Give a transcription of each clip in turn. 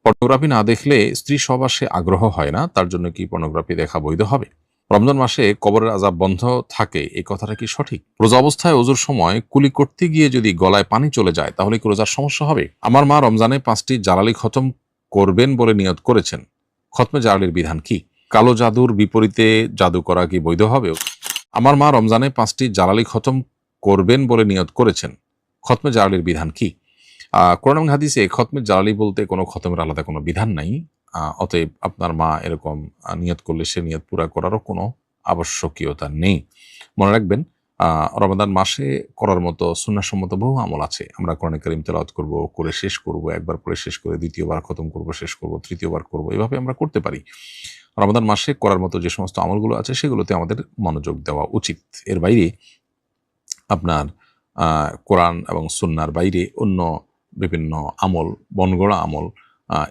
Pornography না দেখলে স্ত্রী সহবাসে আগ্রহ হয় না, তার জন্য কি পর্নোগ্রাফি দেখা বৈধ হবে? রমজান মাসে কবরের আযাব বন্ধ থাকে, এই কথাটা কি সঠিক? রোজা অবস্থায় ওযুর সময় কুলি করতে গিয়ে যদি গলায় পানি চলে যায়, তাহলে কি রোজার সমস্যা হবে? আমার মা রমজানে ৫টি জালালি খতম করবেন বলে নিয়ত করেছেন। খতমে জালালির বিধান কি? কালো জাদুর বিপরীতে জাদু করা কি বৈধ হবে? আমার মা রমজানে ৫টি জালালি খতম করবেন বলে নিয়ত করেছেন। খতমে জালালির বিধান কি? কোরআন এবং হাদিসে খতমে জালালি বলতে কোনো খতমের আলাদা কোনো বিধান নাই। অতএব আপনার মা এরকম নিয়ত করলে সে নিয়ত পুরা করারও কোনো আবশ্যকীয়তা নেই। মনে রাখবেন, রমাদান মাসে করার মতো সুন্নাহসম্মত বহু আমল আছে। আমরা কোরআনে কারীম তেলাওয়াত করব, করে শেষ করব, একবার পড়ে শেষ করে দ্বিতীয়বার খতম করব, শেষ করব, তৃতীয়বার করব। এভাবে আমরা করতে পারি। রমাদান মাসে করার মতো যে সমস্ত আমলগুলো আছে সেগুলোতে আমাদের মনোযোগ দেওয়া উচিত। এর বাইরে আপনার কোরআন এবং সুন্নাহর বাইরে অন্য বিভিন্ন আমল, বনগড়া আমল,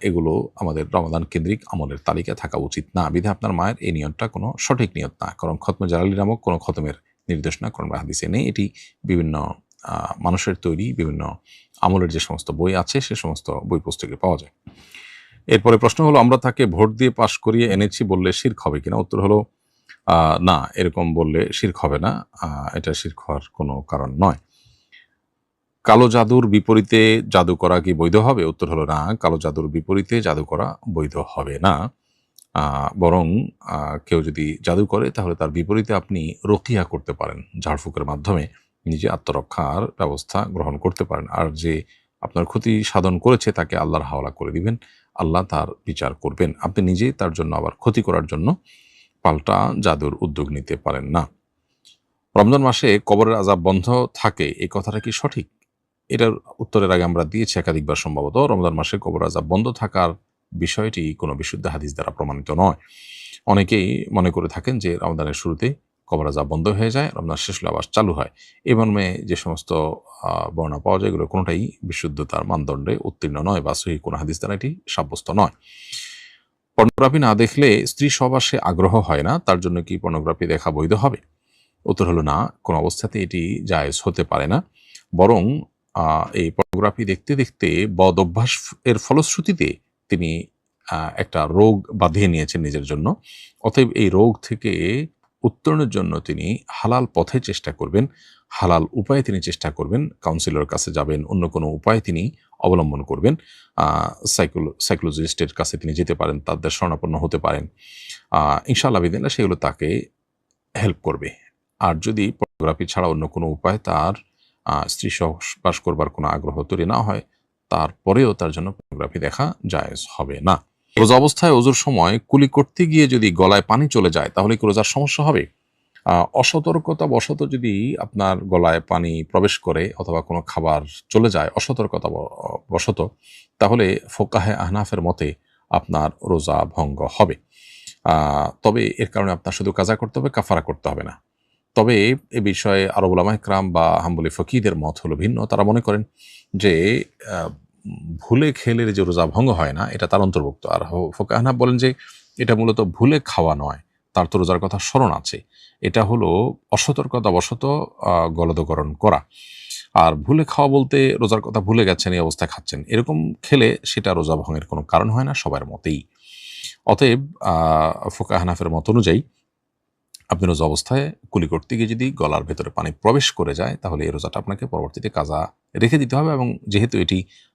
এগুলো আমাদের রমাদান কেন্দ্রিক আমলের তালিকায় থাকা উচিত না। বিধায় আপনার মায়ের এই নিয়তটা কোনো সঠিক নিয়ত না। কারণ খতমে জালালি নামক কোনো খতমের নির্দেশনা কোরআন বা হাদিসে নেই। এটি বিভিন্ন মানুষের তৈরি বিভিন্ন আমলের যে সমস্ত বই আছে সে সমস্ত বই পুস্তকে পাওয়া যায়। এরপরে প্রশ্ন হলো, আমরা তাকে ভোট দিয়ে পাশ করিয়ে এনেছি বললে শিরক হবে কিনা? উত্তর হলো না, এরকম বললে শিরক হবে না। এটা শিরক হওয়ার কোনো কারণ নয়। কালো জাদুর বিপরীতে জাদু করা কি বৈধ হবে? উত্তর হলো না, কালো জাদুর বিপরীতে জাদু করা বৈধ হবে না। বরং কেউ যদি জাদু করে তাহলে তার বিপরীতে আপনি রুকিয়া করতে পারেন। ঝাড়ফুঁকের মাধ্যমে নিজে আত্মরক্ষার ব্যবস্থা গ্রহণ করতে পারেন। আর যে আপনার ক্ষতি সাধন করেছে তাকে আল্লাহর হাওলা করে দিবেন। আল্লাহ তার বিচার করবেন। আপনি নিজেই তার জন্য আবার ক্ষতি করার জন্য পাল্টা জাদুর উদ্যোগ নিতে পারেন না। রমজান মাসে কবরের আযাব বন্ধ থাকে, এই কথাটা কি সঠিক? এটার উত্তরের আগে আমরা দিয়েছি একাধিকবার সম্ভবত। রমজান মাসে কবর আযাব বন্ধ থাকার বিষয়টি কোনো বিশুদ্ধ হাদিস দ্বারা প্রমাণিত নয়। অনেকেই মনে করে থাকেন যে রমজানের শুরুতে কবর আযাব বন্ধ হয়ে যায়, রমজান শেষ হলে আবার চালু হয়। এই মর্মে যে সমস্ত বর্ণনা পাওয়া যায় এগুলো কোনোটাই বিশুদ্ধতার মানদণ্ডে উত্তীর্ণ নয় বা সহিহ কোনো হাদিস দ্বারা এটি সাব্যস্ত নয়। পর্নোগ্রাফি না দেখলে স্ত্রী সহবাসে আগ্রহ হয় না, তার জন্য কি পর্নোগ্রাফি দেখা বৈধ হবে? উত্তর হলো না, কোনো অবস্থাতেই এটি জায়েজ হতে পারে না। বরং এই পর্নোগ্রাফি দেখতে, দেখতে বদ অভ্যাস এর ফলশ্রুতিতে তিনি একটা রোগ বাঁধিয়ে নিয়েছেন নিজের জন্য। অতএব এই রোগ থেকে উত্তরণের জন্য তিনি হালাল পথে চেষ্টা করবেন, হালাল উপায়ে তিনি চেষ্টা করবেন, কাউন্সিলরের কাছে যাবেন, অন্য কোনো উপায় তিনি অবলম্বন করবেন। সাইকোলজিস্টের কাছে তিনি যেতে পারেন, তাদের শরণাপন্ন হতে পারেন। ইনশাআল্লাহ বিদিনিল্লাহ সেগুলো তাকে হেল্প করবে। আর যদি পর্নোগ্রাফি ছাড়া অন্য কোনো উপায় তার স্ত্রী সহবাস করবার কোনো আগ্রহ তৈরি না হয়, তারপরেও তার জন্য পর্নোগ্রাফি দেখা জায়েজ হবে না। রোজা অবস্থায় ওযুর সময় কুলি করতে গিয়ে যদি গলায় পানি চলে যায়, তাহলে কি রোজার সমস্যা হবে? অসতর্কতাবশত যদি আপনার গলায় পানি প্রবেশ করে অথবা কোনো খাবার চলে যায় বশত, তাহলে ফোকাহে আহনাফের মতে আপনার রোজা ভঙ্গ হবে। তবে এর কারণে আপনার শুধু কাজা করতে হবে, কাফারা করতে হবে না। তবে এ বিষয়ে আরব উলামায়ে কেরাম বা হাম্বলি ফকিহদের মত হলো ভিন্ন। তারা মনে করেন যে আ ভুলে খেলে যে রোজা ভঙ্গ হয় না, এটা তার অন্তর্ভুক্ত। আর ফোকাহে আহনাফ বলেন যে এটা মূলত ভুলে খাওয়া নয়, তার তো রোজার কথা স্মরণ আছে। এটা হলো অসতর্কতাবশত গলদকরণ করা। আর ভুলে খাওয়া বলতে রোজার কথা ভুলে গেছেন, এই অবস্থায় খাচ্ছেন। এরকম খেলে সেটা রোজা ভঙ্গের কোনো কারণ হয় না সবার মতেই। অতএব ফোকাহে আহনাফের মত অনুযায়ী আপনি রোজা অবস্থায় কুলি করতে গিয়ে যদি গলার ভেতরে পানি প্রবেশ করে যায়, তাহলে এই রোজাটা আপনাকে পরবর্তীতে কাজা রেখে দিতে হবে এবং যেহেতু এটি